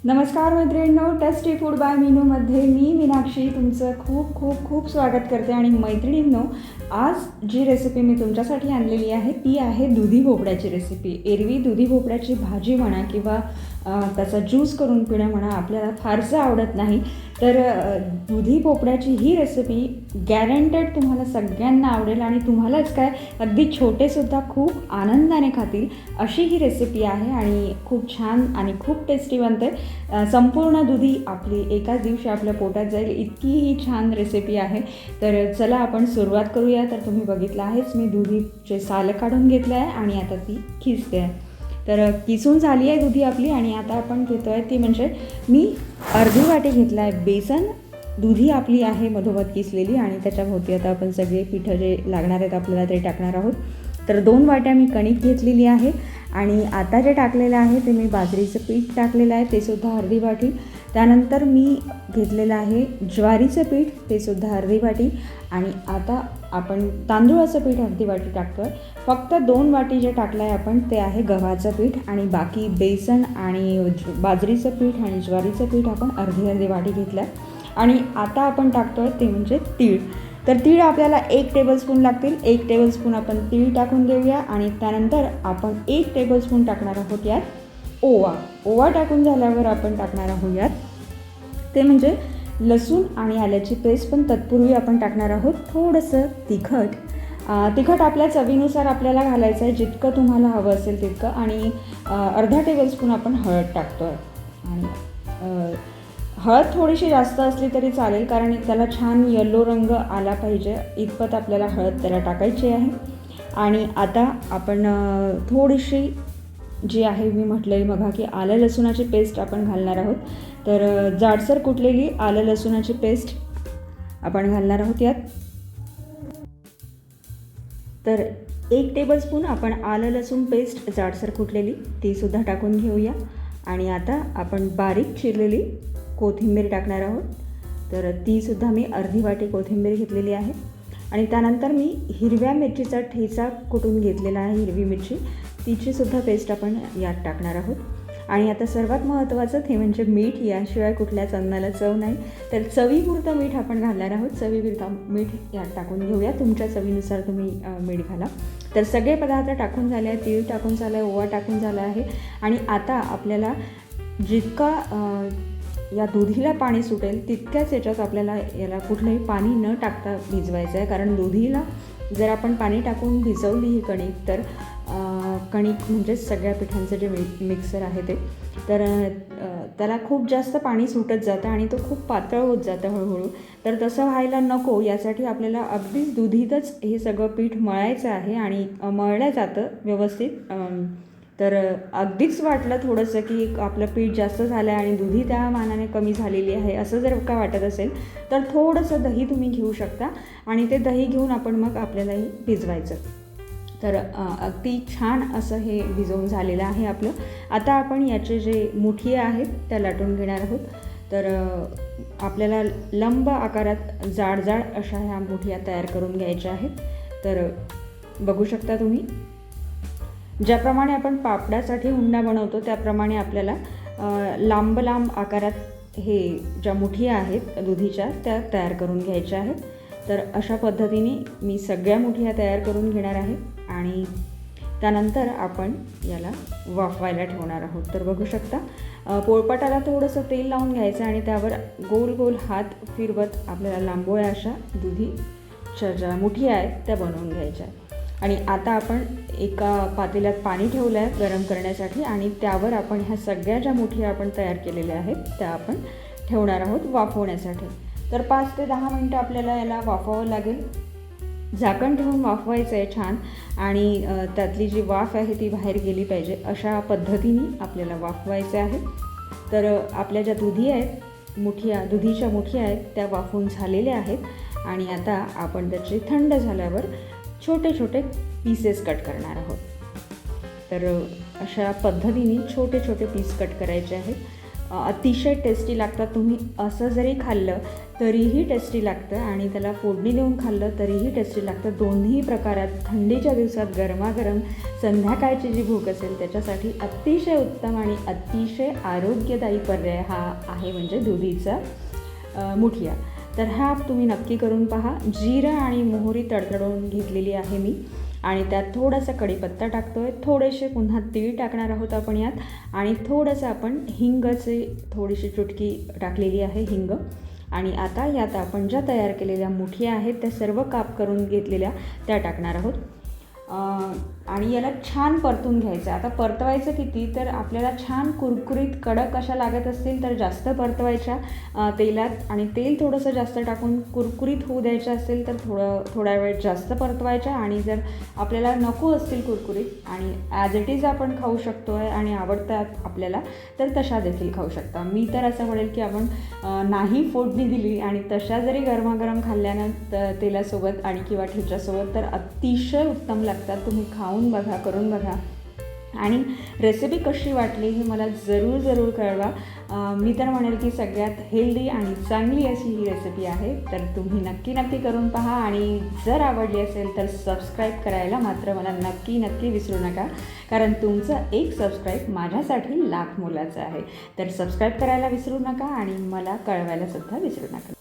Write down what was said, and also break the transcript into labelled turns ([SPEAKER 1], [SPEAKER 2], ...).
[SPEAKER 1] नमस्कार मैत्रिणींनो, tasty food by मीनूमध्ये मी मीनाक्षी तुमचं खूप खूप खूप स्वागत करते. आणि मैत्रिणींनो, आज जी रेसिपी मी तुमच्यासाठी आणलेली आहे ती आहे दुधी भोपळ्याची रेसिपी. एरवी दुधी भोपळ्याची भाजी म्हणा किंवा त्याचा ज्यूस करून पिणं म्हणा आपल्याला फारसं आवडत नाही. तर दुधी भोपळ्याची ही रेसिपी गॅरंटेड तुम्हाला सगळ्यांना आवडेल आणि तुम्हालाच काय, अगदी छोटेसुद्धा खूप आनंदाने खातील अशी ही रेसिपी आहे आणि खूप छान आणि खूप टेस्टी बनते. संपूर्ण दुधी आपली एकाच दिवशी आपल्या पोटात जाईल इतकी ही छान रेसिपी आहे. तर चला आपण सुरुवात करूया. तर तुम्ही बघितलं आहेच, मी दुधीचे सालं काढून घेतलं आहे आणि आता ती खिसते आहे. तर किसून झाली आहे दुधी आपली आणि आता आपण घेतो आहे ती म्हणजे मी अर्धी वाटी घेतला आहे बेसन. दुधी आपली आहे मधोमध किसलेली आणि त्याच्याभोवती आता आपण सगळे पिठं जे लागणार आहेत आपल्याला ते टाकणार आहोत. तर 2 वाट्या मी कणिक घेतलेली आहे आणि आता जे टाकलेलं आहे ते मी बाजरीचं पीठ टाकलेलं आहे, ते सुद्धा अर्धी वाटी. त्यानंतर मी घेतलेलं आहे ज्वारीचं पीठ, ते सुद्धा अर्धी वाटी. आणि आता आपण तांदूळाचं पीठ अर्धी वाटी टाकतो आहे. फक्त 2 वाटी जे टाकलं आहे आपण ते आहे गव्हाचं पीठ आणि बाकी बेसन आणि बाजरीचं पीठ आणि ज्वारीचं पीठ आपण अर्धी अर्धी वाटी घेतलं आहे. आणि आता आपण टाकतो आहे ते म्हणजे तीळ. तर तीळ आपल्याला 1 टेबलस्पून लागतील. 1 टेबलस्पून आपण तीळ टाकून घेऊया आणि त्यानंतर आपण 1 टेबलस्पून टाकणार आहोत यात ओवा. ओवा टाकून झाल्यावर आपण टाकणार आहोत यात ते म्हणजे लसूण आणि आल्याची पेस्ट, पण तत्पूर्वी आपण टाकणार आहोत थोडंसं तिखट. तिखट आपल्या चवीनुसार आपल्याला घालायचं आहे, जितकं तुम्हाला हवं असेल तितकं. आणि अर्धा टेबलस्पून आपण हळद टाकतो आहे. आणि हळद थोडीशी जास्त असली तरी चालेल, कारण त्याला छान येलो रंग आला पाहिजे इतपत आपल्याला हळद त्याला टाकायची आहे. आणि आता आपण थोडीशी जी आहे, मी म्हटलं मघा की आलं लसूणाची पेस्ट आपण घालणार आहोत. तर जाडसर कुटलेली आलं लसूणाची पेस्ट आपण घालणार आहोत यात. तर 1 टेबलस्पून आपण आलं लसूण पेस्ट जाडसर कुटलेली तीसुद्धा टाकून घेऊया. आणि आता आपण बारीक चिरलेली कोथिंबीर टाकणार आहोत. तर तीसुद्धा मी अर्धी वाटी कोथिंबीर घेतलेली आहे. आणि त्यानंतर मी हिरव्या मिरचीचा ठेचा कुटून घेतलेला आहे, हिरवी मिरची तिचीसुद्धा पेस्ट आपण यात टाकणार आहोत. आणि आता सर्वात महत्त्वाचं ते म्हणजे मीठ. याशिवाय कुठल्याच अन्नाला चव नाही. तर चवीपुरतं मीठ आपण घालणार आहोत. चवीपुरतं मीठ यात टाकून घेऊया. तुमच्या चवीनुसार तुम्ही मीठ घाला. तर सगळे पदार्थ टाकून झाले आहे, तीळ टाकून झालं आहे, ओवा टाकून झाला आहे. आणि आता आपल्याला जितका या दुधीला पाणी सुटेल तितक्याच याच्यात आपल्याला याला कुठलंही पाणी न टाकता भिजवायचं आहे. कारण दुधीला जर आपण पाणी टाकून भिजवली ही कणिक, तर कणिक म्हणजेच सगळ्या पिठांचं जे मिक्सर आहे ते, तर त्याला खूप जास्त पाणी सुटत जातं आणि तो खूप पातळ होत जातं हळूहळू. तर तसं व्हायला नको, यासाठी आपल्याला अगदीच दुधीतच हे सगळं पीठ मळायचं आहे आणि मळलं जातं व्यवस्थित. तर अगदीच वाटलं थोडंसं की आपलं पीठ जास्त झालं आहे आणि दुधी त्या मानाने कमी झालेली आहे असं जर का वाटत असेल, तर थोडंसं दही तुम्ही घेऊ शकता आणि ते दही घेऊन आपण मग आपल्यालाही भिजवायचं. तर अगदी छान असं हे भिजवून झालेलं आहे आपलं. आता आपण याचे जे मुठिया आहेत त्या लाटून घेणार आहोत. तर आपल्याला लंब आकारात जाड जाड अशा ह्या मुठिया तयार करून घ्यायच्या आहेत. तर बघू शकता तुम्ही, ज्याप्रमाणे आपण पापडासाठी उंडा बनवतो त्याप्रमाणे आपल्याला लांब लांब आकारात हे ज्या मुठिया आहेत दुधीच्या त्या तयार करून घ्यायच्या आहेत. तर अशा पद्धतीने मी सगळ्या मुठिया तयार करून घेणार आहे आणि त्यानंतर आपण याला वाफवायला ठेवणार आहोत. तर बघू शकता, पोळपाटाला थोडंसं तेल लावून घ्यायचं आणि त्यावर गोल गोल हात फिरवत आपल्याला लांबोळ्या अशा दुधीच्या ज्या मुठिया आहेत त्या बनवून घ्यायच्या. आणि आता आपण एका पातेल्यात पाणी ठेवलं आहे गरम करण्यासाठी आणि त्यावर आपण ह्या सगळ्या ज्या मुठिया आपण तयार केलेल्या आहेत त्या आपण ठेवणार आहोत वाफवण्यासाठी. तर 5 ते 10 मिनटं आपल्याला याला वाफवावं लागेल. झाकण ठेवून वाफवायचं आहे छान आणि त्यातली जी वाफ आहे ती बाहेर गेली पाहिजे अशा पद्धतीने आपल्याला वाफवायचं आहे. तर आपल्या ज्या दुधी आहेत मुठिया, दुधीच्या मुठिया आहेत त्या वाफवून झालेल्या आहेत आणि आता आपण त्याचे थंड झाल्यावर छोटे छोटे पीसेस कट करणार आहोत. तर अशा पद्धतीने छोटे छोटे पीस कट करायचे आहेत. अतिशय टेस्टी लागतात. तुम्ही असं जरी खाल्लं तरीही टेस्टी लागतं आणि त्याला फोडणी देऊन खाल्लं तरीही टेस्टी लागतं. दोन्ही प्रकारात थंडीच्या दिवसात गरमागरम संध्याकाळची जी भूक असेल त्याच्यासाठी अतिशय उत्तम आणि अतिशय आरोग्यदायी पर्याय हा आहे म्हणजे दुधीचा मुठिया. तर हा तुम्ही नक्की करून पहा. जिरं आणि मोहरी तडतडवून घेतलेली आहे मी आणि त्यात थोडासा कढीपत्ता टाकतो आहे. थोडेसे पुन्हा तीळ टाकणार आहोत आपण यात आणि थोडंसं आपण हिंगची थोडीशी चुटकी टाकलेली आहे हिंग. आणि आता यात आपण ज्या तयार केलेल्या मुठिया आहेत त्या सर्व काप करून घेतलेल्या त्या टाकणार आहोत आणि याला छान परतून घ्यायचं. आता परतवायचं किती तर आपल्याला छान कुरकुरीत कडक अशा लागत असतील तर जास्त परतवायच्या तेलात आणि तेल थोडंसं जास्त टाकून कुरकुरीत होऊ द्यायचं असेल तर थोडा वेळ जास्त परतवायच्या आणि जर आपल्याला नको असतील कुरकुरीत आणि ॲज इट इज आपण खाऊ शकतो आहे आणि आवडतात आपल्याला तर तशा देखील खाऊ शकता. मी तर असं म्हणेल की आपण नाही फोडणी दिली आणि तशा जरी गरमागरम खाल्ल्यानं तेलासोबत आणि किंवा ठेच्यासोबत तर अतिशय उत्तम लागतात. तुम्ही खाऊन बघा, करून बघा आणि रेसिपी कशी वाटली हे मला जरूर कळवा. मी तर म्हणेल की सगळ्यात हेल्दी आणि चांगली अशी ही रेसिपी आहे. तर तुम्ही नक्की करून पहा आणि जर आवडली असेल तर सबस्क्राईब करायला मात्र मला नक्की विसरू नका, कारण तुमचं एक सबस्क्राईब माझ्यासाठी लाख मोलाचं आहे. तर सबस्क्राईब करायला विसरू नका आणि मला कळवायला सुद्धा विसरू नका.